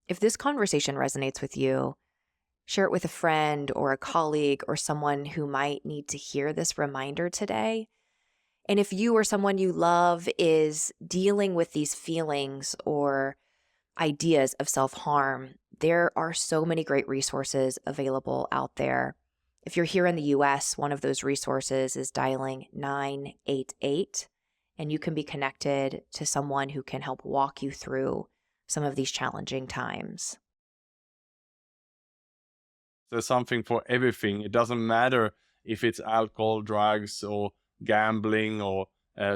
If this conversation resonates with you, share it with a friend or a colleague or someone who might need to hear this reminder today. And if you or someone you love is dealing with these feelings or ideas of self-harm, there are so many great resources available out there. If you're here in the US, one of those resources is dialing 988, and you can be connected to someone who can help walk you through some of these challenging times. There's something for everything. It doesn't matter if it's alcohol, drugs, or gambling, or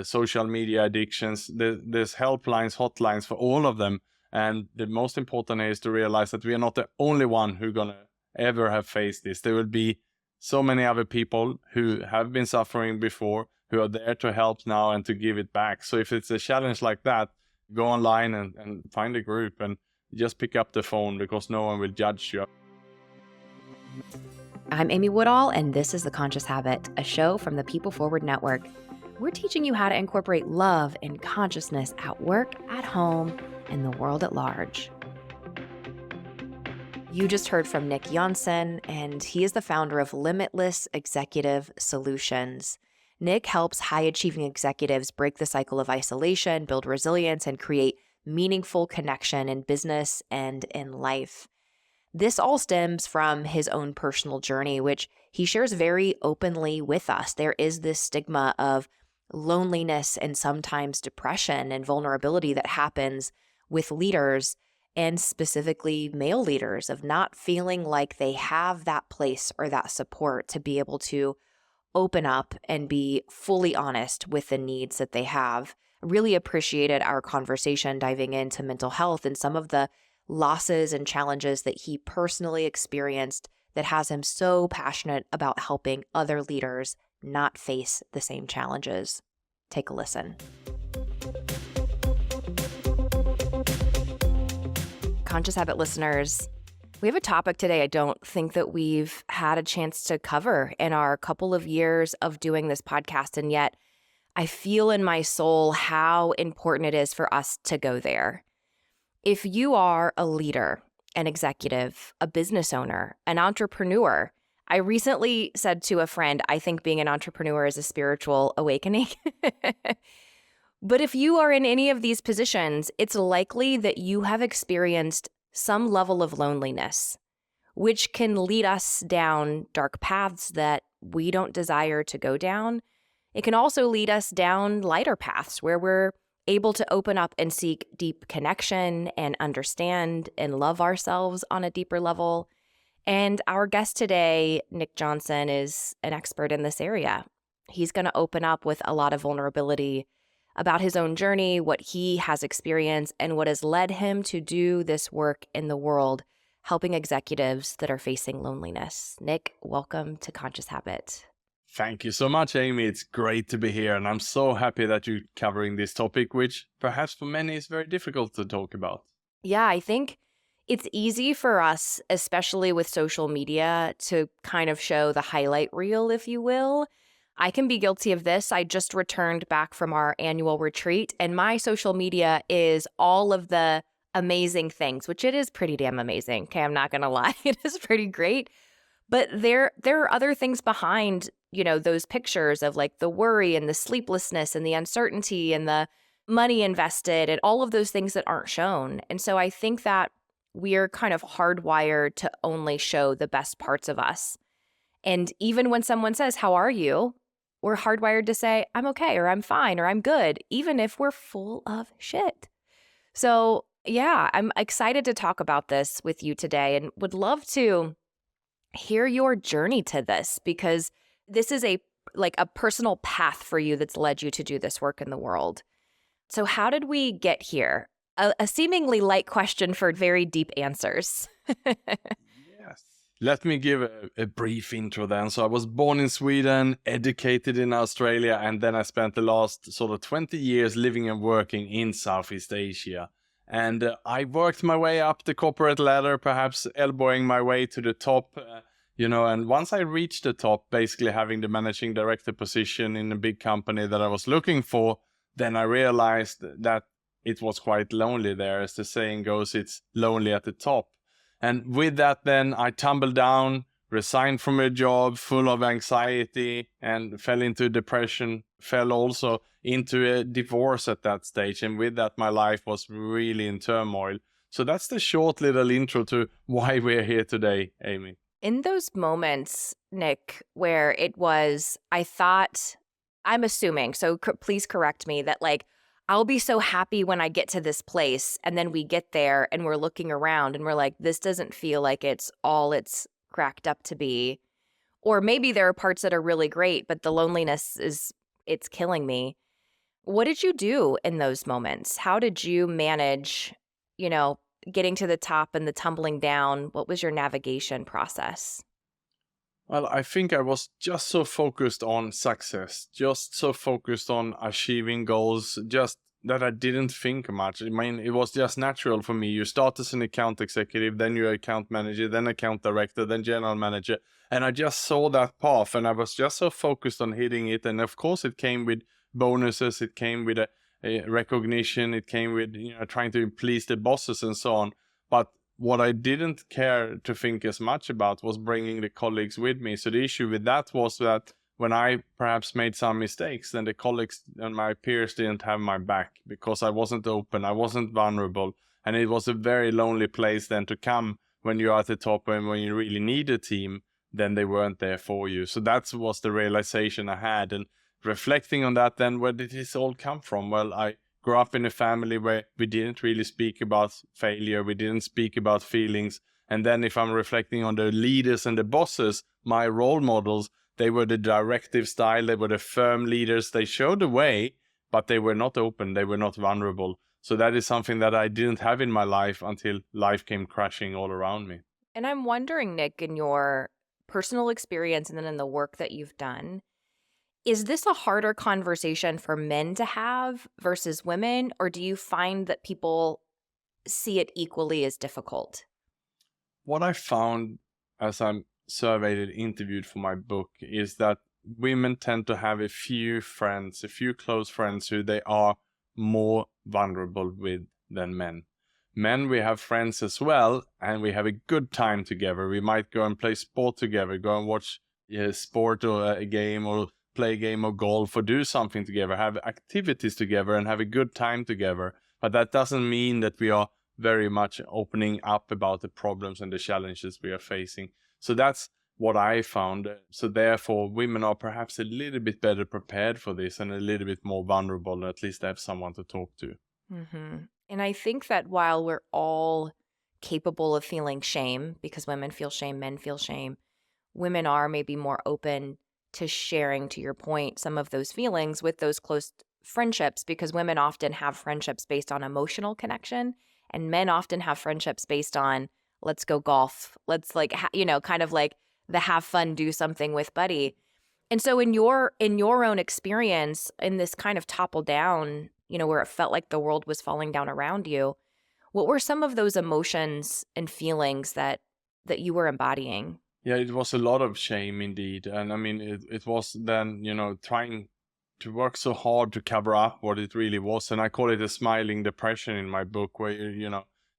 social media addictions. There's helplines, hotlines for all of them. And the most important is to realize that we are not the only one who's going to ever have faced this. There will be so many other people who have been suffering before, who are there to help now and to give it back. So if it's a challenge like that, go online and find a group and just pick up the phone, because no one will judge you. I'm Amy Woodall, and this is The Conscious Habit, a show from the People Forward Network. We're teaching you how to incorporate love and consciousness at work, at home, and the world at large. You just heard from Nick Jonsson, and he is the founder of Limitless Executive Solutions. Nick helps high-achieving executives break the cycle of isolation, build resilience, and create meaningful connection in business and in life. This all stems from his own personal journey, which he shares very openly with us. There is this stigma of loneliness and sometimes depression and vulnerability that happens with leaders, and specifically male leaders, of not feeling like they have that place or that support to be able to open up and be fully honest with the needs that they have. Really appreciated our conversation diving into mental health and some of the losses and challenges that he personally experienced that has him so passionate about helping other leaders not face the same challenges. Take a listen. Conscious Habit listeners, we have a topic today I don't think that we've had a chance to cover in our couple of years of doing this podcast, and yet I feel in my soul how important it is for us to go there. If you are a leader, an executive, a business owner, an entrepreneur, I recently said to a friend, I think being an entrepreneur is a spiritual awakening. But if you are in any of these positions, it's likely that you have experienced some level of loneliness, which can lead us down dark paths that we don't desire to go down. It can also lead us down lighter paths where we're able to open up and seek deep connection and understand and love ourselves on a deeper level. And our guest today, Nick Jonsson, is an expert in this area. He's going to open up with a lot of vulnerability about his own journey, what he has experienced, and what has led him to do this work in the world, helping executives that are facing loneliness. Nick, welcome to Conscious Habit. Thank you so much, Amy. It's great to be here, and I'm so happy that you're covering this topic, which perhaps for many is very difficult to talk about. Yeah, I think it's easy for us, especially with social media, to kind of show the highlight reel, if you will. I can be guilty of this. I just returned back from our annual retreat, and my social media is all of the amazing things, which it is pretty damn amazing. Okay, I'm not going to lie. It is pretty great. But there are other things behind, those pictures of like the worry and the sleeplessness and the uncertainty and the money invested and all of those things that aren't shown. And so I think that we are kind of hardwired to only show the best parts of us. And even when someone says, "How are you?" we're hardwired to say, "I'm okay," or "I'm fine," or "I'm good," even if we're full of shit. So yeah, I'm excited to talk about this with you today and would love to hear your journey to this, because this is a personal path for you that's led you to do this work in the world. So how did we get here? A seemingly light question for very deep answers. Yes. Let me give a brief intro then. So I was born in Sweden, educated in Australia, and then I spent the last sort of 20 years living and working in Southeast Asia. And I worked my way up the corporate ladder, perhaps elbowing my way to the top, and once I reached the top, basically having the managing director position in a big company that I was looking for, then I realized that it was quite lonely there. As the saying goes, it's lonely at the top. And with that, then I tumbled down, resigned from a job full of anxiety, and fell into depression, fell also into a divorce at that stage. And with that, my life was really in turmoil. So that's the short little intro to why we're here today, Amy. In those moments, Nick, where it was, I thought, I'm assuming, so please correct me, that like, I'll be so happy when I get to this place. And then we get there and we're looking around and we're like, this doesn't feel like it's all it's cracked up to be. Or maybe there are parts that are really great, but the loneliness it's killing me. What did you do in those moments? How did you manage, getting to the top and the tumbling down? What was your navigation process? Well, I think I was just so focused on success, just so focused on achieving goals, just that I didn't think much. I mean, it was just natural for me. You start as an account executive, then you're account manager, then account director, then general manager. And I just saw that path and I was just so focused on hitting it. And of course, it came with bonuses, it came with a recognition, it came with trying to please the bosses and so on. But what I didn't care to think as much about was bringing the colleagues with me. So the issue with that was that when I perhaps made some mistakes, then the colleagues and my peers didn't have my back because I wasn't open, I wasn't vulnerable. And it was a very lonely place then to come when you're at the top and when you really need a team, then they weren't there for you. So that was the realization I had. And reflecting on that, then where did this all come from? Well, I grew up in a family where we didn't really speak about failure. We didn't speak about feelings. And then if I'm reflecting on the leaders and the bosses, my role models, they were the directive style. They were the firm leaders. They showed the way, but they were not open. They were not vulnerable. So that is something that I didn't have in my life until life came crashing all around me. And I'm wondering, Nick, in your personal experience and then in the work that you've done, is this a harder conversation for men to have versus women, or do you find that people see it equally as difficult? What I found as I'm surveyed and interviewed for my book is that women tend to have a few friends, a few close friends who they are more vulnerable with than men. Men, we have friends as well, and we have a good time together. We might go and play sport together, go and watch a sport or a game or play a game of golf or do something together, have activities together and have a good time together. But that doesn't mean that we are very much opening up about the problems and the challenges we are facing. So that's what I found. So therefore, women are perhaps a little bit better prepared for this and a little bit more vulnerable, at least have someone to talk to. Mm-hmm. And I think that while we're all capable of feeling shame, because women feel shame, men feel shame, women are maybe more open to sharing, to your point, some of those feelings with those close friendships, because women often have friendships based on emotional connection and men often have friendships based on let's go golf, let's kind of like the have fun, do something with buddy. And so in your own experience in this kind of topple down, where it felt like the world was falling down around you, what were some of those emotions and feelings that you were embodying? Yeah, it was a lot of shame indeed. And I mean, it was then, trying to work so hard to cover up what it really was. And I call it a smiling depression in my book, where,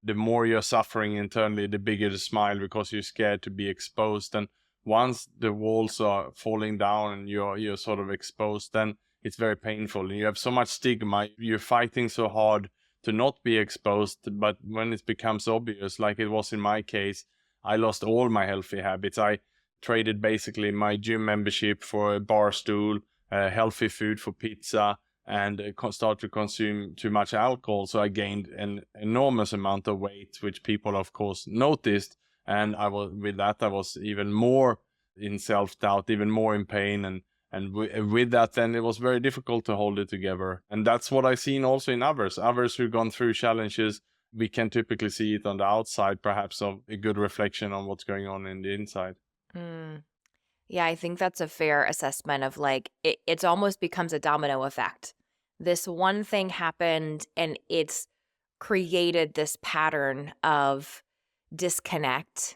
the more you're suffering internally, the bigger the smile because you're scared to be exposed. And once the walls are falling down and you're sort of exposed, then it's very painful. And you have so much stigma. You're fighting so hard to not be exposed. But when it becomes obvious, like it was in my case, I lost all my healthy habits. I traded basically my gym membership for a bar stool, healthy food for pizza, and started to consume too much alcohol. So I gained an enormous amount of weight, which people, of course, noticed. And I was even more in self-doubt, even more in pain. And with that, then it was very difficult to hold it together. And that's what I've seen also in others who've gone through challenges. We can typically see it on the outside, perhaps of a good reflection on what's going on in the inside. Mm. Yeah, I think that's a fair assessment of like, it's almost becomes a domino effect. This one thing happened and it's created this pattern of disconnect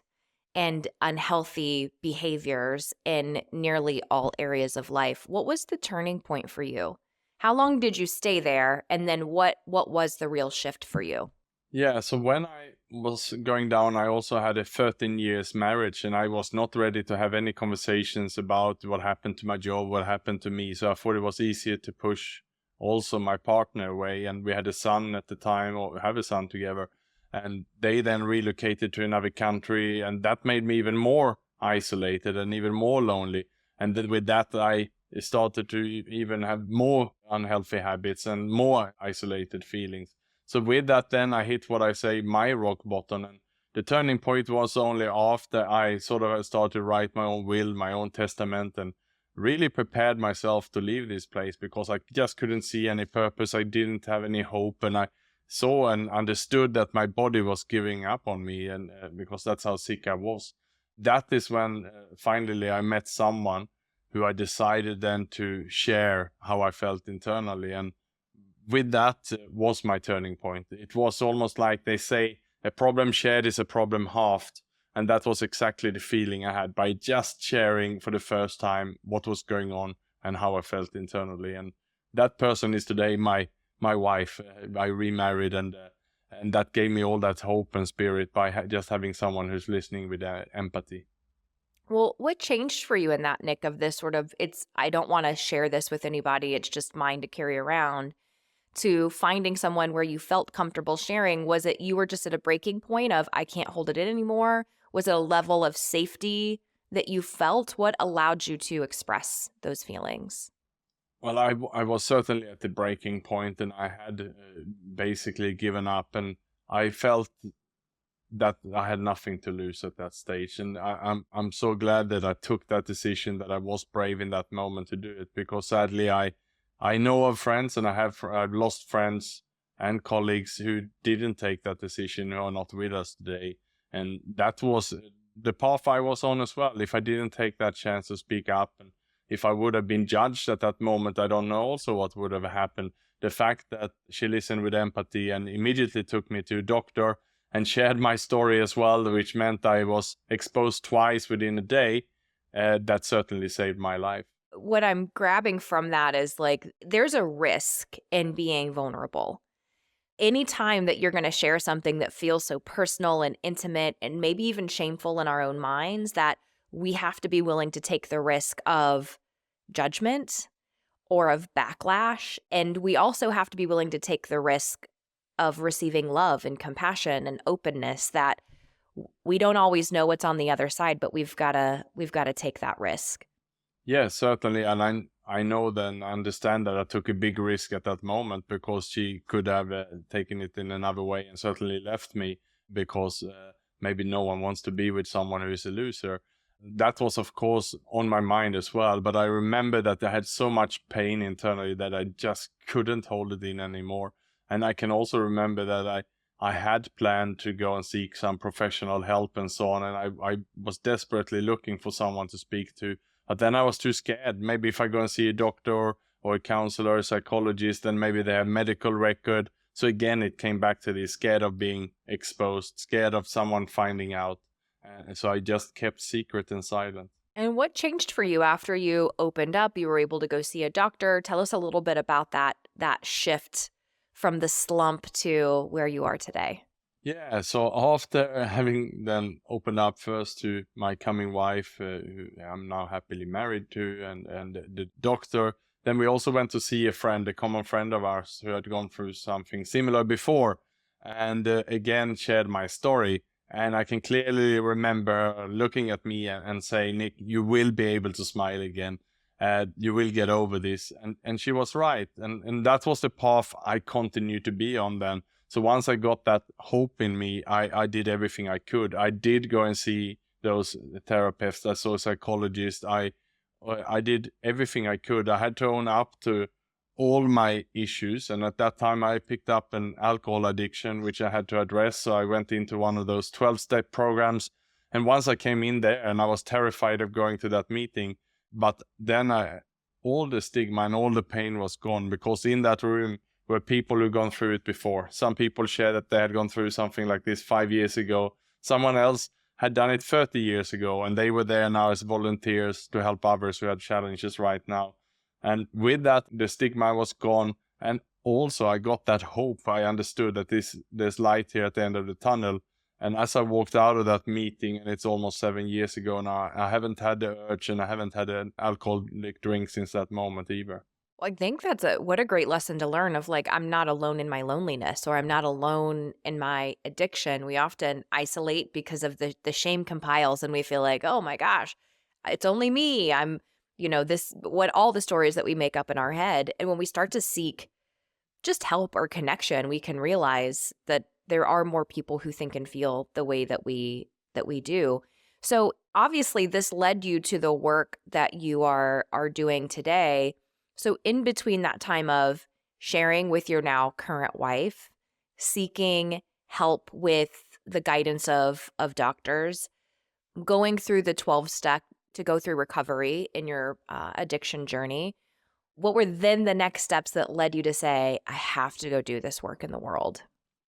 and unhealthy behaviors in nearly all areas of life. What was the turning point for you How long did you stay there? And then what was the real shift for you? Yeah, so when I was going down, I also had a 13 years marriage, and I was not ready to have any conversations about what happened to my job, what happened to me. So I thought it was easier to push also my partner away. And we had a son at the time, or have a son together. And they then relocated to another country, and that made me even more isolated and even more lonely. And then with that, I started to even have more unhealthy habits and more isolated feelings. So with that, then I hit what I say my rock bottom, and the turning point was only after I sort of started to write my own will, my own testament, and really prepared myself to leave this place, because I just couldn't see any purpose. I didn't have any hope, and I saw and understood that my body was giving up on me, and because that's how sick I was. That is when finally I met someone who I decided then to share how I felt internally, and with that was my turning point. It was almost like they say, a problem shared is a problem halved. And that was exactly the feeling I had by just sharing for the first time what was going on and how I felt internally. And that person is today my wife. I remarried, and that gave me all that hope and spirit by just having someone who's listening with empathy. Well, what changed for you in that, Nick, of this sort of, I don't want to share this with anybody, it's just mine to carry around, to finding someone where you felt comfortable sharing? Was it you were just at a breaking point of, I can't hold it in anymore? Was it a level of safety that you felt? What allowed you to express those feelings? Well, I was certainly at the breaking point, and I had basically given up, and I felt that I had nothing to lose at that stage. And I'm so glad that I took that decision, that I was brave in that moment to do it, because sadly I know of friends, and I've lost friends and colleagues who didn't take that decision, who are not with us today. And that was the path I was on as well. If I didn't take that chance to speak up, and if I would have been judged at that moment, I don't know also what would have happened. The fact that she listened with empathy and immediately took me to a doctor and shared my story as well, which meant I was exposed twice within a day, that certainly saved my life. What I'm grabbing from that is like, there's a risk in being vulnerable. Anytime that you're going to share something that feels so personal and intimate and maybe even shameful in our own minds, that we have to be willing to take the risk of judgment or of backlash. And we also have to be willing to take the risk of receiving love and compassion and openness, that we don't always know what's on the other side, but we've got to take that risk. Yeah, certainly. And I know then, I understand that I took a big risk at that moment, because she could have taken it in another way and certainly left me, because maybe no one wants to be with someone who is a loser. That was, of course, on my mind as well. But I remember that I had so much pain internally that I just couldn't hold it in anymore. And I can also remember that I had planned to go and seek some professional help and so on. And I was desperately looking for someone to speak to. But then I was too scared. Maybe if I go and see a doctor or a counselor, a psychologist, then maybe they have medical record. So again, it came back to this, scared of being exposed, scared of someone finding out. And so I just kept secret and silent. And what changed for you after you opened up? You were able to go see a doctor. Tell us a little bit about that shift from the slump to where you are today. Yeah, so after having then opened up first to my coming wife, who I'm now happily married to, and the doctor, then we also went to see a friend, a common friend of ours, who had gone through something similar before, and again shared my story. And I can clearly remember looking at me and saying, Nick, you will be able to smile again. You will get over this. And she was right. And that was the path I continued to be on then. So once I got that hope in me, I did everything I could. I did go and see those therapists. I saw psychologists. I did everything I could. I had to own up to all my issues. And at that time, I picked up an alcohol addiction, which I had to address. So I went into one of those 12-step programs. And once I came in there, and I was terrified of going to that meeting, but then all the stigma and all the pain was gone, because in that room were people who'd gone through it before. Some people shared that they had gone through something like this 5 years ago. Someone else had done it 30 years ago, and they were there now as volunteers to help others who had challenges right now. And with that, the stigma was gone. And also I got that hope. I understood that there's light here at the end of the tunnel. And as I walked out of that meeting, and it's almost 7 years ago now, I haven't had the urge and I haven't had an alcoholic drink since that moment either. Well, I think what a great lesson to learn of like, I'm not alone in my loneliness or I'm not alone in my addiction. We often isolate because of the shame compiles and we feel like, oh my gosh, it's only me. I'm, what all the stories that we make up in our head. And when we start to seek just help or connection, we can realize that there are more people who think and feel the way that we do. So obviously this led you to the work that you are doing today. So in between that time of sharing with your now current wife, seeking help with the guidance of doctors, going through the 12-step to go through recovery in your addiction journey, what were then the next steps that led you to say, I have to go do this work in the world?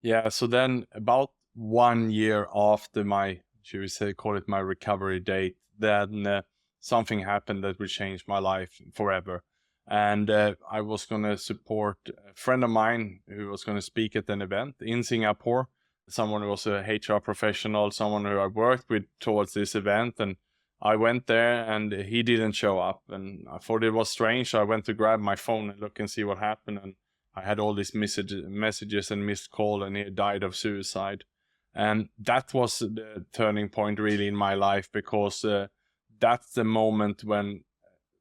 Yeah, so then about 1 year after my, should we say, call it my recovery date, then something happened that would change my life forever. And I was going to support a friend of mine who was going to speak at an event in Singapore, someone who was a HR professional, someone who I worked with towards this event. And I went there and he didn't show up. And I thought it was strange. So I went to grab my phone and look and see what happened. And I had all these messages and missed call, and he died of suicide. And that was the turning point really in my life, because that's the moment when,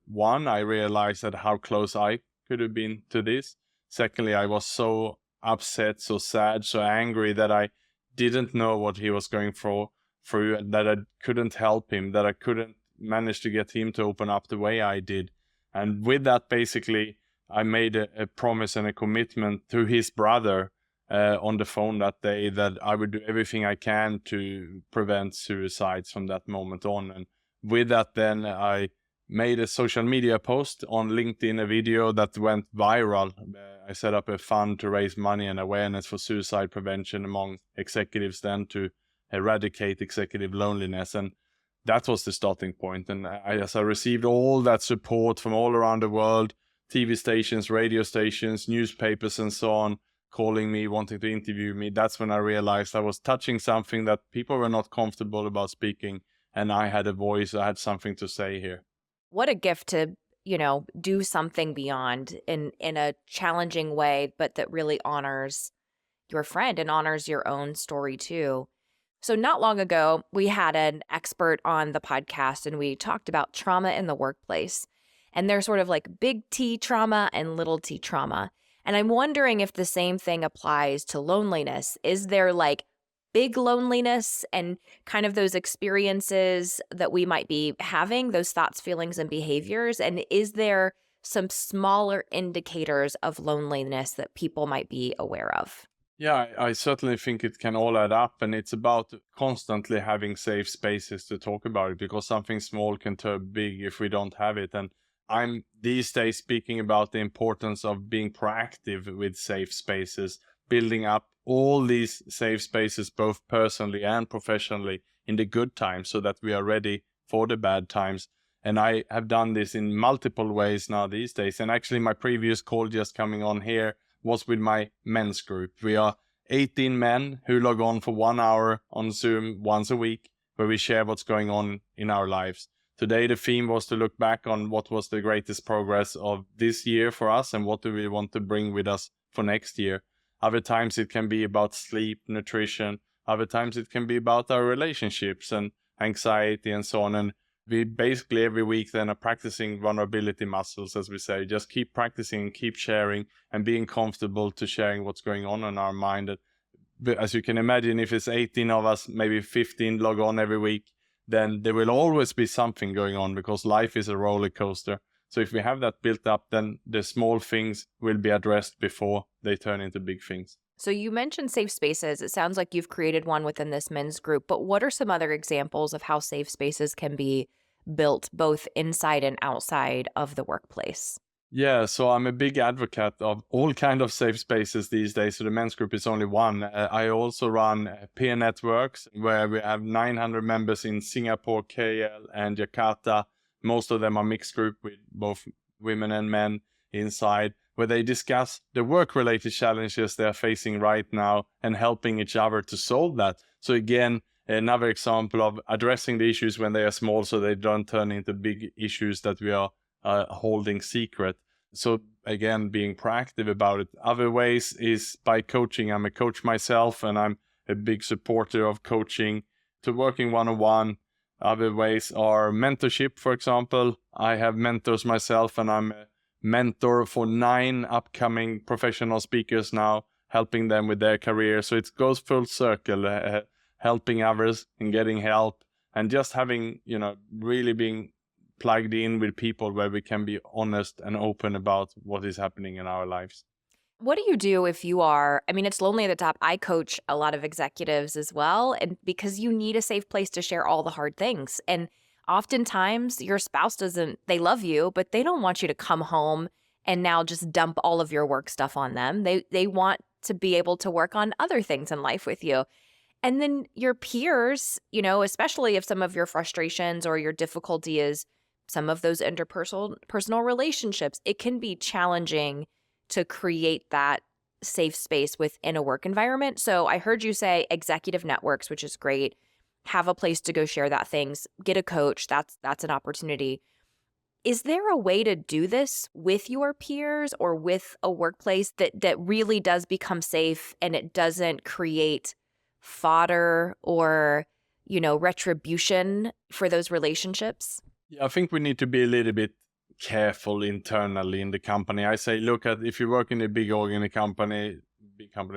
one, I realized that how close I could have been to this. Secondly, I was so upset, so sad, so angry that I didn't know what he was going through, that I couldn't help him, that I couldn't manage to get him to open up the way I did. And with that, basically, I made a promise and a commitment to his brother on the phone that day that I would do everything I can to prevent suicides from that moment on. And with that, then I made a social media post on LinkedIn, a video that went viral. I set up a fund to raise money and awareness for suicide prevention among executives then to eradicate executive loneliness. And that was the starting point. And as I received all that support from all around the world, TV stations, radio stations, newspapers, and so on, calling me, wanting to interview me, that's when I realized I was touching something that people were not comfortable about speaking. And I had a voice, I had something to say here. What a gift to, do something beyond in a challenging way, but that really honors your friend and honors your own story too. So not long ago, we had an expert on the podcast and we talked about trauma in the workplace. And there's sort of like big T trauma and little t trauma. And I'm wondering if the same thing applies to loneliness. Is there like big loneliness and kind of those experiences that we might be having, those thoughts, feelings, and behaviors? And is there some smaller indicators of loneliness that people might be aware of? Yeah, I certainly think it can all add up, and it's about constantly having safe spaces to talk about it, because something small can turn big if we don't have it. And I'm these days speaking about the importance of being proactive with safe spaces, building up all these safe spaces, both personally and professionally, in the good times so that we are ready for the bad times. And I have done this in multiple ways now these days. And actually, my previous call just coming on here was with my men's group. We are 18 men who log on for 1 hour on Zoom once a week, where we share what's going on in our lives. Today, the theme was to look back on what was the greatest progress of this year for us and what do we want to bring with us for next year. Other times it can be about sleep, nutrition. Other times it can be about our relationships and anxiety and so on. And we basically every week then are practicing vulnerability muscles, as we say. Just keep practicing, keep sharing, and being comfortable to sharing what's going on in our mind. But as you can imagine, if it's 18 of us, maybe 15 log on every week, then there will always be something going on, because life is a roller coaster. So if we have that built up, then the small things will be addressed before they turn into big things. So you mentioned safe spaces. It sounds like you've created one within this men's group, but what are some other examples of how safe spaces can be built both inside and outside of the workplace? Yeah, so I'm a big advocate of all kind of safe spaces these days. So the men's group is only one. I also run peer networks where we have 900 members in Singapore, KL, and Jakarta. Most of them are mixed group with both women and men inside, where they discuss the work-related challenges they're facing right now and helping each other to solve that. So again, another example of addressing the issues when they are small so they don't turn into big issues that we are holding secret. So again, being proactive about it. Other ways is by coaching. I'm a coach myself, and I'm a big supporter of coaching to working one-on-one. Other ways are mentorship, for example. I have mentors myself, and I'm a mentor for 9 upcoming professional speakers now, helping them with their career. So it goes full circle, helping others and getting help, and just having, really being plugged in with people where we can be honest and open about what is happening in our lives. What do you do if you are, I mean, it's lonely at the top. I coach a lot of executives as well, and because you need a safe place to share all the hard things. And oftentimes your spouse they love you, but they don't want you to come home and now just dump all of your work stuff on them. They want to be able to work on other things in life with you. And then your peers, especially if some of your frustrations or your difficulty is some of those personal relationships, it can be challenging to create that safe space within a work environment. So I heard you say executive networks, which is great. Have a place to go share that things, get a coach. That's an opportunity. Is there a way to do this with your peers or with a workplace that really does become safe and it doesn't create fodder or, retribution for those relationships? Yeah, I think we need to be a little bit careful internally in the company. I say, look at if you work in a big company,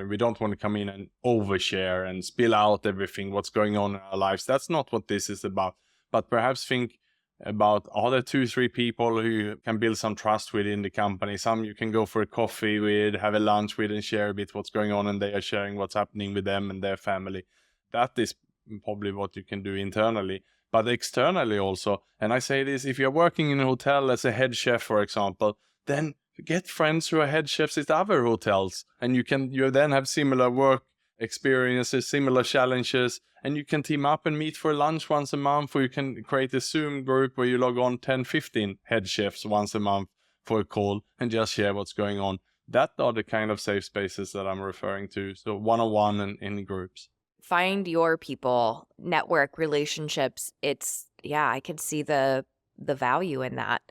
we don't want to come in and overshare and spill out everything, what's going on in our lives. That's not what this is about. But perhaps think about, are there 2-3 people who you can build some trust with in the company? Some you can go for a coffee with, have a lunch with, and share a bit what's going on, and they are sharing what's happening with them and their family. That is probably what you can do internally. But externally also, and I say this, if you're working in a hotel as a head chef, for example, then get friends who are head chefs at other hotels, and you then have similar work experiences, similar challenges, and you can team up and meet for lunch once a month, or you can create a Zoom group where you log on 10-15 head chefs once a month for a call and just share what's going on. That are the kind of safe spaces that I'm referring to. So one-on-one and in groups. Find your people, network, relationships. I can see the value in that.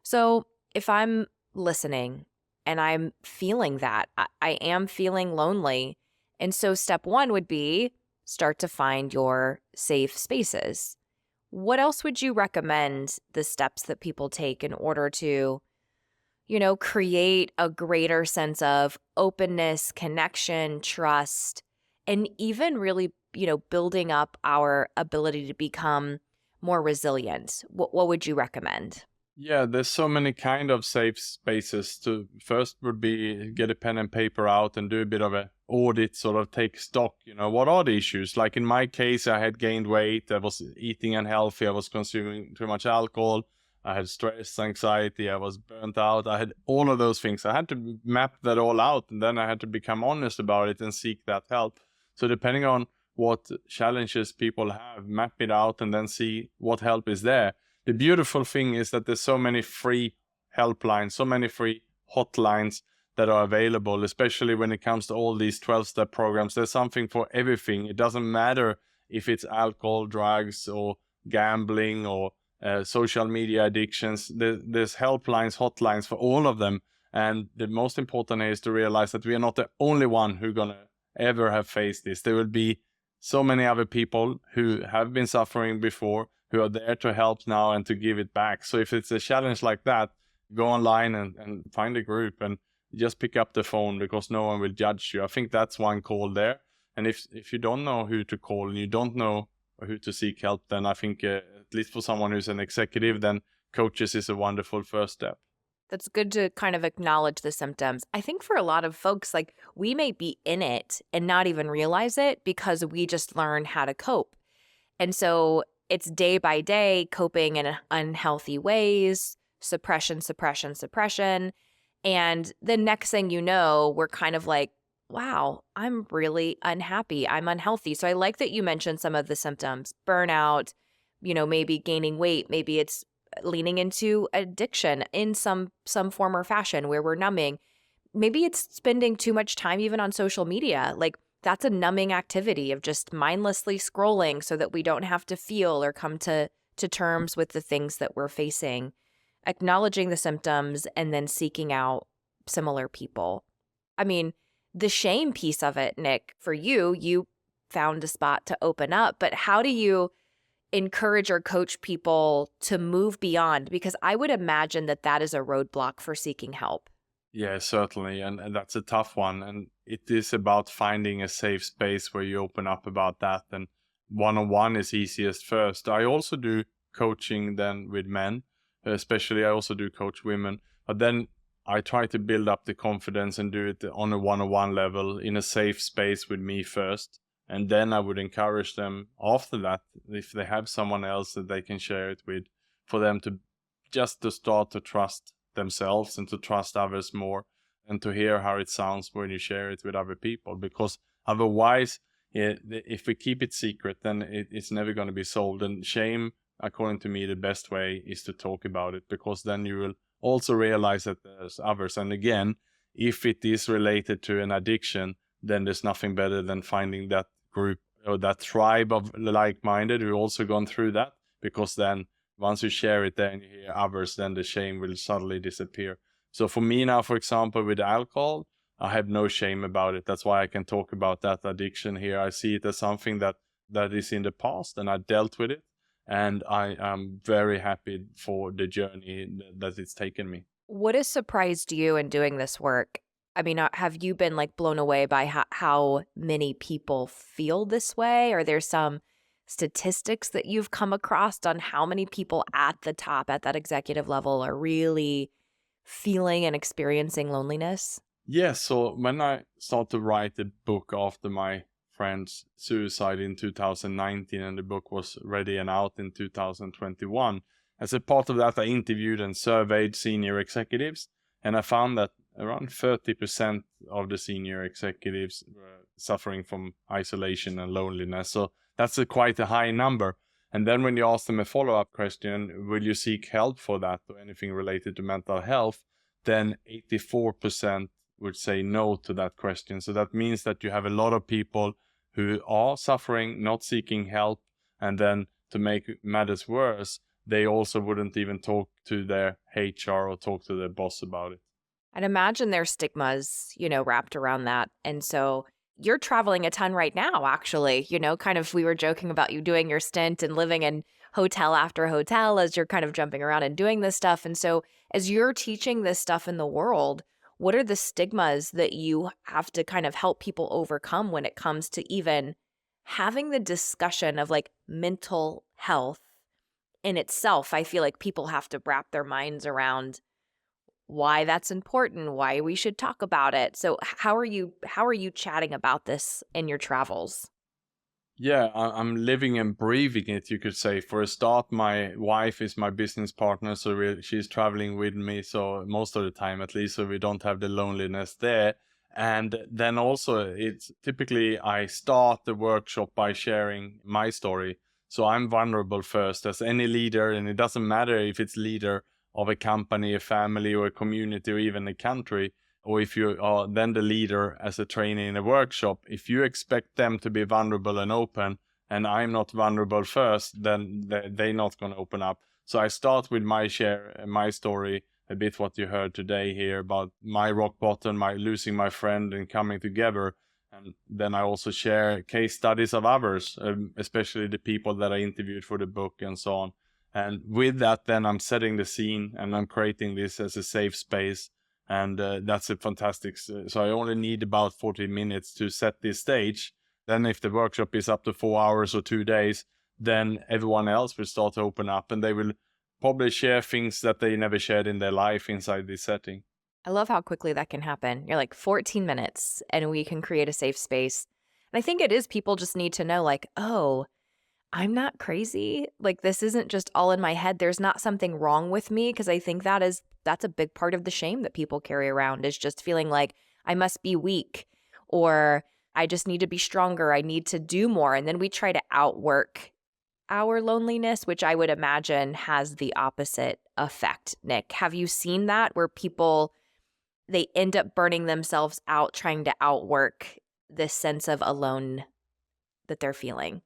So if I'm listening and I'm feeling that, I am feeling lonely. And so step 1 would be start to find your safe spaces. What else would you recommend the steps that people take in order to, create a greater sense of openness, connection, trust, and even really, building up our ability to become more resilient? What would you recommend? Yeah, there's so many kind of safe spaces. First would be get a pen and paper out and do a bit of an audit, sort of take stock, what are the issues? Like in my case, I had gained weight, I was eating unhealthy, I was consuming too much alcohol, I had stress, anxiety, I was burnt out, I had all of those things. I had to map that all out, and then I had to become honest about it and seek that help. So depending on what challenges people have, map it out and then see what help is there. The beautiful thing is that there's so many free helplines, so many free hotlines that are available, especially when it comes to all these 12-step programs. There's something for everything. It doesn't matter if it's alcohol, drugs, or gambling, or social media addictions. There's helplines, hotlines for all of them. And the most important is to realize that we are not the only one who's going to ever have faced this. There will be so many other people who have been suffering before, who are there to help now and to give it back. So if it's a challenge like that, go online and find a group and just pick up the phone, because no one will judge you. I think that's one call there. And if you don't know who to call and you don't know who to seek help, then I think at least for someone who's an executive, then coaches is a wonderful first step. That's good to kind of acknowledge the symptoms. I think for a lot of folks, like, we may be in it and not even realize it because we just learn how to cope. And so it's day by day coping in unhealthy ways, suppression. And the next thing you know, we're kind of like, wow, I'm really unhappy. I'm unhealthy. So I like that you mentioned some of the symptoms: burnout, maybe gaining weight, maybe it's leaning into addiction in some form or fashion where we're numbing. Maybe it's spending too much time even on social media. Like that's a numbing activity of just mindlessly scrolling so that we don't have to feel or come to terms with the things that we're facing, acknowledging the symptoms and then seeking out similar people. I mean, the shame piece of it, Nick, for you found a spot to open up, but how do you encourage or coach people to move beyond? Because I would imagine that that is a roadblock for seeking help. Yeah, certainly. And that's a tough one. And it is about finding a safe space where you open up about that. And one-on-one is easiest first. I also do coaching then with men, especially I also do coach women. But then I try to build up the confidence and do it on a one-on-one level in a safe space with me first. And then I would encourage them after that, if they have someone else that they can share it with, for them to just to start to trust themselves and to trust others more, and to hear how it sounds when you share it with other people. Because otherwise, if we keep it secret, then it's never going to be solved. And shame, according to me, the best way is to talk about it, because then you will also realize that there's others. And again, if it is related to an addiction, then there's nothing better than finding that group or that tribe of like-minded who also gone through that, because then once you share it there and you hear others, then the shame will suddenly disappear. So for me now, for example, with alcohol, I have no shame about it. That's why I can talk about that addiction here. I see it as something that is in the past, and I dealt with it. And I am very happy for the journey that it's taken me. What has surprised you in doing this work? I mean, have you been like blown away by how many people feel this way? Are there some statistics that you've come across on how many people at the top, at that executive level, are really feeling and experiencing loneliness? Yeah, so when I started to write the book after my friend's suicide in 2019, and the book was ready and out in 2021, as a part of that, I interviewed and surveyed senior executives, and I found that around 30% of the senior executives were suffering from isolation and loneliness. So that's quite a high number. And then when you ask them a follow-up question, will you seek help for that or anything related to mental health, then 84% would say no to that question. So that means that you have a lot of people who are suffering, not seeking help, and then to make matters worse, they also wouldn't even talk to their HR or talk to their boss about it. I'd imagine there's stigmas, wrapped around that. And so you're traveling a ton right now, actually, kind of we were joking about you doing your stint and living in hotel after hotel as you're kind of jumping around and doing this stuff. And so as you're teaching this stuff in the world, what are the stigmas that you have to kind of help people overcome when it comes to even having the discussion of like mental health in itself? I feel like people have to wrap their minds around why that's important, why we should talk about it. So how are you chatting about this in your travels? Yeah, I'm living and breathing it, you could say. For a start, my wife is my business partner, so she's traveling with me, so most of the time at least, so we don't have the loneliness there. And then also, it's typically I start the workshop by sharing my story. So I'm vulnerable first, as any leader, and it doesn't matter if it's leader of a company, a family, or a community, or even a country, or if you are then the leader as a trainee in a workshop, if you expect them to be vulnerable and open, and I'm not vulnerable first, then they're not going to open up. So I start with my share, my story, a bit what you heard today here about my rock bottom, my losing my friend and coming together. And then I also share case studies of others, especially the people that I interviewed for the book and so on. And with that, then I'm setting the scene and I'm creating this as a safe space. And that's a fantastic. So I only need about 40 minutes to set this stage. Then if the workshop is up to 4 hours or 2 days, then everyone else will start to open up and they will probably share things that they never shared in their life inside this setting. I love how quickly that can happen. You're like 14 minutes and we can create a safe space. And I think it is people just need to know like, oh, I'm not crazy. Like this isn't just all in my head. There's not something wrong with me, because I think that's a big part of the shame that people carry around, is just feeling like I must be weak or I just need to be stronger. I need to do more. And then we try to outwork our loneliness, which I would imagine has the opposite effect. Nick, have you seen that where people, they end up burning themselves out trying to outwork this sense of alone that they're feeling?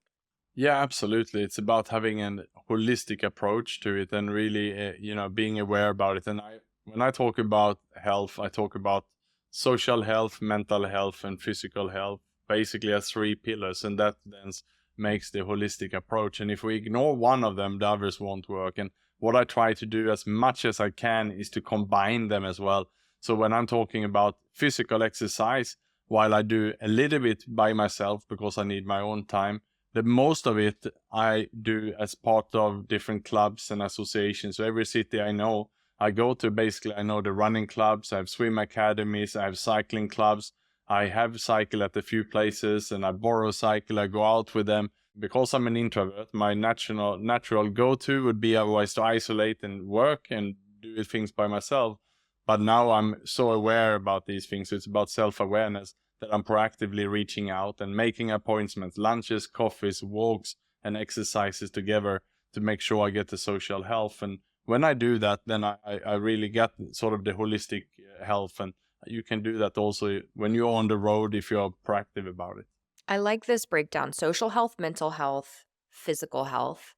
Yeah, absolutely. It's about having a holistic approach to it and really, being aware about it. And when I talk about health, I talk about social health, mental health, and physical health, basically as three pillars. And that then makes the holistic approach. And if we ignore one of them, the others won't work. And what I try to do as much as I can is to combine them as well. So when I'm talking about physical exercise, while I do a little bit by myself because I need my own time, the most of it I do as part of different clubs and associations. So every city I know, I go to, basically I know the running clubs, I have swim academies, I have cycling clubs. I have cycle at a few places and I borrow a cycle, I go out with them. Because I'm an introvert, my natural go-to would be otherwise to isolate and work and do things by myself. But now I'm so aware about these things. So it's about self-awareness that I'm proactively reaching out and making appointments, lunches, coffees, walks, and exercises together to make sure I get the social health. And when I do that, then I really get sort of the holistic health. And you can do that also when you're on the road if you're proactive about it. I like this breakdown: social health, mental health, physical health.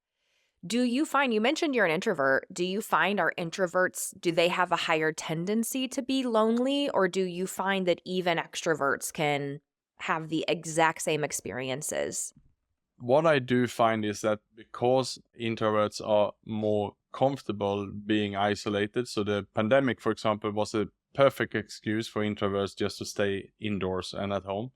Do you find, you mentioned you're an introvert, do you find our introverts, do they have a higher tendency to be lonely, or do you find that even extroverts can have the exact same experiences? What I do find is that because introverts are more comfortable being isolated, so the pandemic, for example, was a perfect excuse for introverts just to stay indoors and at home,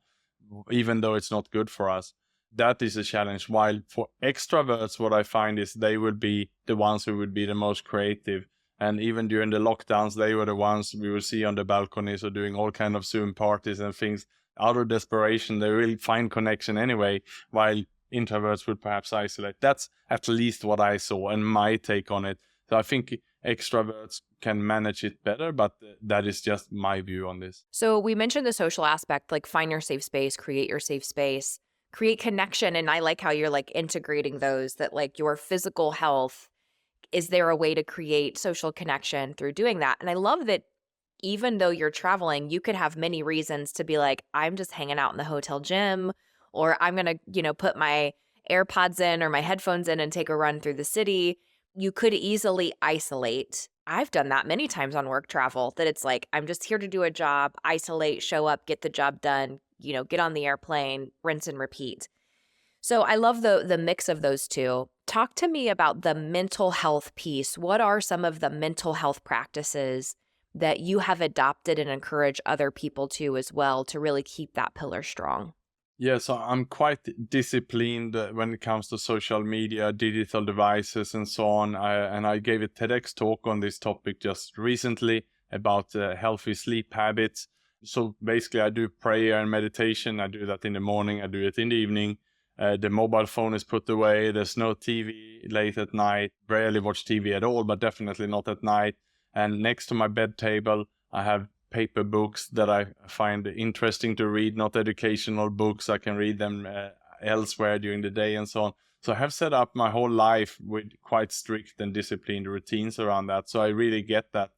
even though it's not good for us. That is a challenge. While for extroverts, what I find is they would be the ones who would be the most creative. And even during the lockdowns, they were the ones we would see on the balconies or doing all kind of Zoom parties and things. Out of desperation, they really find connection anyway, while introverts would perhaps isolate. That's at least what I saw and my take on it. So I think extroverts can manage it better, but that is just my view on this. So we mentioned the social aspect, like find your safe space, create your safe space, create connection. And I like how you're like integrating those, that like your physical health, is there a way to create social connection through doing that? And I love that even though you're traveling, you could have many reasons to be like, I'm just hanging out in the hotel gym, or I'm going to, put my AirPods in or my headphones in and take a run through the city. You could easily isolate. I've done that many times on work travel, that it's like, I'm just here to do a job, isolate, show up, get the job done, get on the airplane, rinse and repeat. So I love the mix of those two. Talk to me about the mental health piece. What are some of the mental health practices that you have adopted and encourage other people to as well, to really keep that pillar strong? Yeah, so I'm quite disciplined when it comes to social media, digital devices, and so on. I gave a TEDx talk on this topic just recently about healthy sleep habits. So basically, I do prayer and meditation. I do that in the morning. I do it in the evening. The mobile phone is put away. There's no TV late at night. Rarely watch TV at all, but definitely not at night. And next to my bed table, I have paper books that I find interesting to read, not educational books. I can read them elsewhere during the day and so on. So I have set up my whole life with quite strict and disciplined routines around that. So I really get that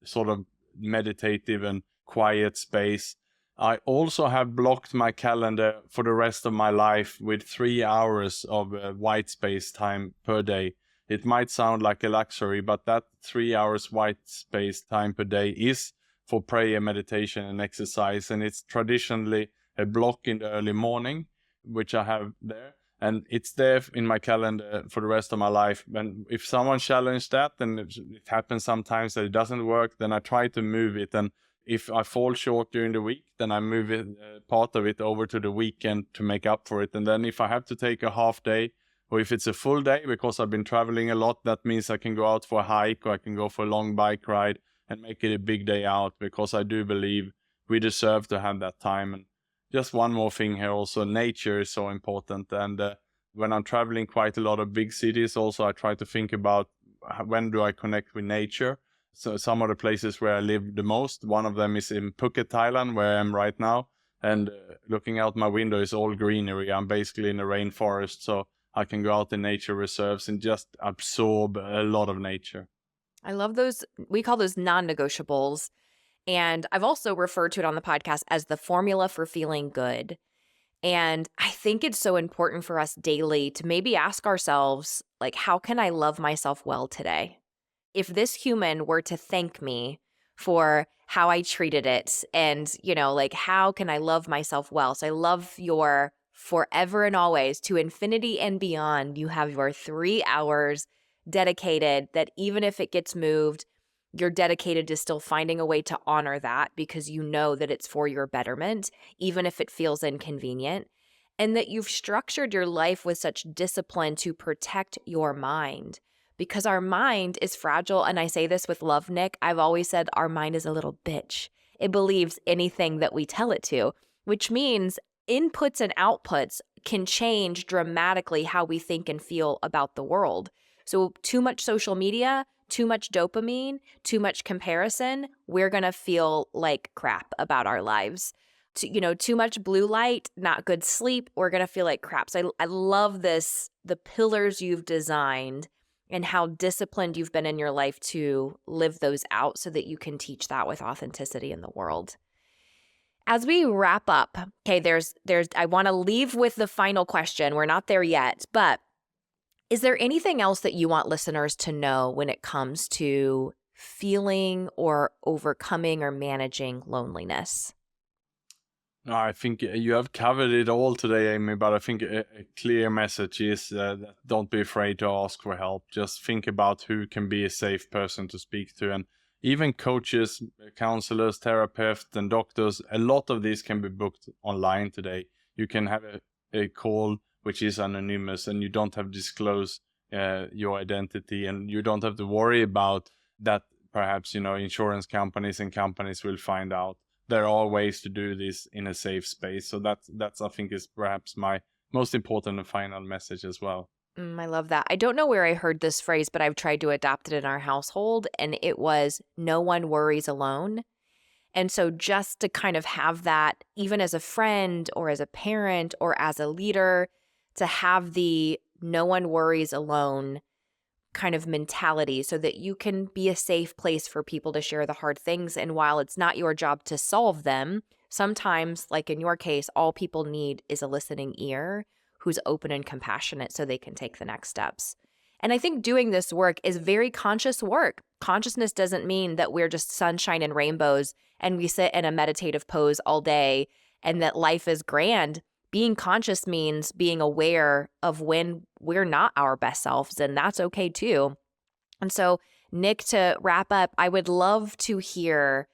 sort of meditative and quiet space. I also have blocked my calendar for the rest of my life with 3 hours of white space time per day. It might sound like a luxury, but that 3 hours white space time per day is for prayer, meditation, and exercise. And it's traditionally a block in the early morning, which I have there. And it's there in my calendar for the rest of my life. And if someone challenged that, and it happens sometimes that it doesn't work, then I try to move it. And if I fall short during the week, then I move it, part of it over to the weekend to make up for it. And then if I have to take a half day, or if it's a full day, because I've been traveling a lot, that means I can go out for a hike, or I can go for a long bike ride and make it a big day out, because I do believe we deserve to have that time. And just one more thing here also, nature is so important. And when I'm traveling quite a lot of big cities also, I try to think about when do I connect with nature. So some of the places where I live the most, one of them is in Phuket, Thailand, where I am right now. And looking out my window is all greenery. I'm basically in a rainforest. So I can go out in nature reserves and just absorb a lot of nature. I love those. We call those non-negotiables. And I've also referred to it on the podcast as the formula for feeling good. And I think it's so important for us daily to maybe ask ourselves, like, how can I love myself well today? If this human were to thank me for how I treated it and, like, how can I love myself well? So I love your forever and always to infinity and beyond. You have your 3 hours dedicated that even if it gets moved, you're dedicated to still finding a way to honor that because you know that it's for your betterment, even if it feels inconvenient, and that you've structured your life with such discipline to protect your mind because our mind is fragile. And I say this with love, Nick. I've always said our mind is a little bitch. It believes anything that we tell it to, which means inputs and outputs can change dramatically how we think and feel about the world. So too much social media, too much dopamine, too much comparison, we're going to feel like crap about our lives. Too much blue light, not good sleep, we're going to feel like crap. So I love this, the pillars you've designed and how disciplined you've been in your life to live those out so that you can teach that with authenticity in the world. As we wrap up, okay, I want to leave with the final question. We're not there yet, but is there anything else that you want listeners to know when it comes to feeling or overcoming or managing loneliness? No, I think you have covered it all today, Amy, but I think a clear message is that don't be afraid to ask for help. Just think about who can be a safe person to speak to. And even coaches, counselors, therapists, and doctors, a lot of these can be booked online today. You can have a call which is anonymous, and you don't have to disclose your identity, and you don't have to worry about that. Perhaps, insurance companies and companies will find out. There are ways to do this in a safe space. So that's I think is perhaps my most important and final message as well. I love that. I don't know where I heard this phrase, but I've tried to adopt it in our household, and it was no one worries alone. And so just to kind of have that, even as a friend or as a parent or as a leader, to have the no one worries alone kind of mentality so that you can be a safe place for people to share the hard things. And while it's not your job to solve them, sometimes, like in your case, all people need is a listening ear who's open and compassionate so they can take the next steps. And I think doing this work is very conscious work. Consciousness doesn't mean that we're just sunshine and rainbows and we sit in a meditative pose all day and that life is grand. Being conscious means being aware of when we're not our best selves, and that's okay too. And so, Nick, to wrap up, I would love to hear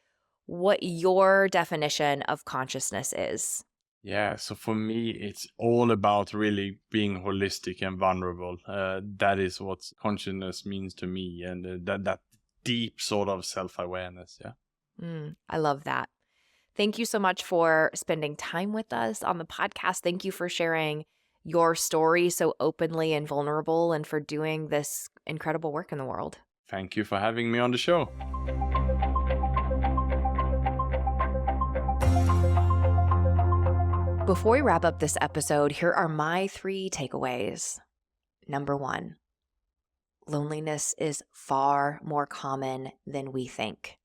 what your definition of consciousness is. Yeah, so for me, it's all about really being holistic and vulnerable. That is what consciousness means to me, and that deep sort of self-awareness. Yeah. I love that. Thank you so much for spending time with us on the podcast. Thank you for sharing your story so openly and vulnerable and for doing this incredible work in the world. Thank you for having me on the show. Before we wrap up this episode, here are my 3 takeaways. Number 1, loneliness is far more common than we think.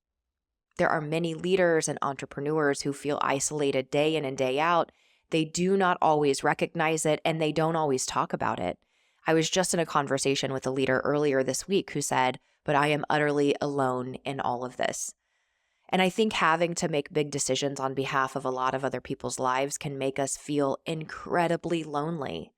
There are many leaders and entrepreneurs who feel isolated day in and day out. They do not always recognize it, and they don't always talk about it. I was just in a conversation with a leader earlier this week who said, "But I am utterly alone in all of this." And I think having to make big decisions on behalf of a lot of other people's lives can make us feel incredibly lonely.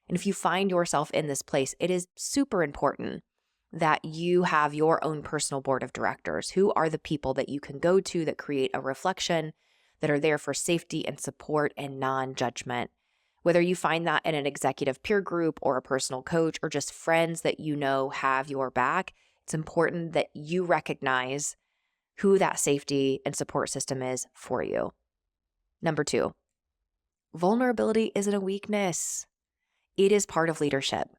And if you find yourself in this place, it is super important that you have your own personal board of directors. Who are the people that you can go to that create a reflection, that are there for safety and support and non-judgment? Whether you find that in an executive peer group or a personal coach or just friends that you know have your back, it's important that you recognize who that safety and support system is for you. Number 2, vulnerability isn't a weakness. It is part of leadership.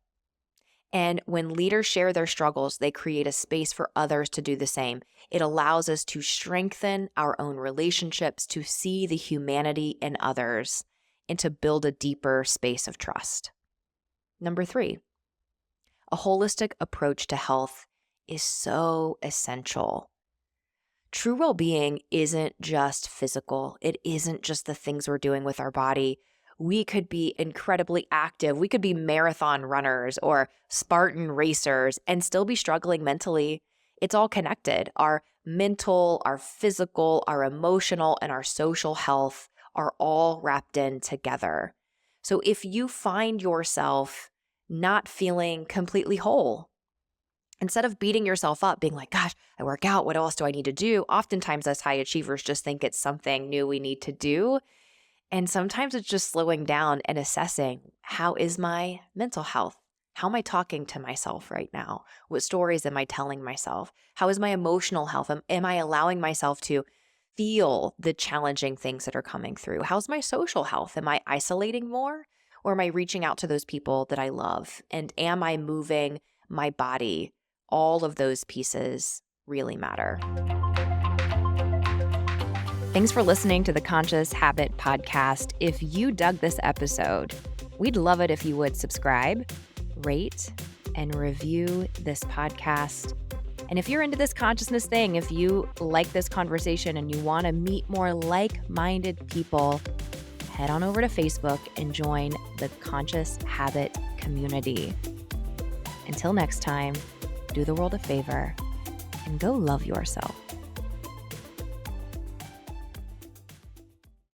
And when leaders share their struggles, they create a space for others to do the same. It allows us to strengthen our own relationships, to see the humanity in others, and to build a deeper space of trust. Number 3, a holistic approach to health is so essential. True well-being isn't just physical. It isn't just the things we're doing with our body. We could be incredibly active. We could be marathon runners or Spartan racers and still be struggling mentally. It's all connected. Our mental, our physical, our emotional, and our social health are all wrapped in together. So if you find yourself not feeling completely whole, instead of beating yourself up, being like, gosh, I work out, what else do I need to do? Oftentimes us high achievers just think it's something new we need to do. And sometimes it's just slowing down and assessing, how is my mental health? How am I talking to myself right now? What stories am I telling myself? How is my emotional health? Am I allowing myself to feel the challenging things that are coming through? How's my social health? Am I isolating more? Or am I reaching out to those people that I love? And am I moving my body? All of those pieces really matter. Thanks for listening to the Conscious Habit Podcast. If you dug this episode, we'd love it if you would subscribe, rate, and review this podcast. And if you're into this consciousness thing, if you like this conversation and you want to meet more like-minded people, head on over to Facebook and join the Conscious Habit community. Until next time, do the world a favor and go love yourself.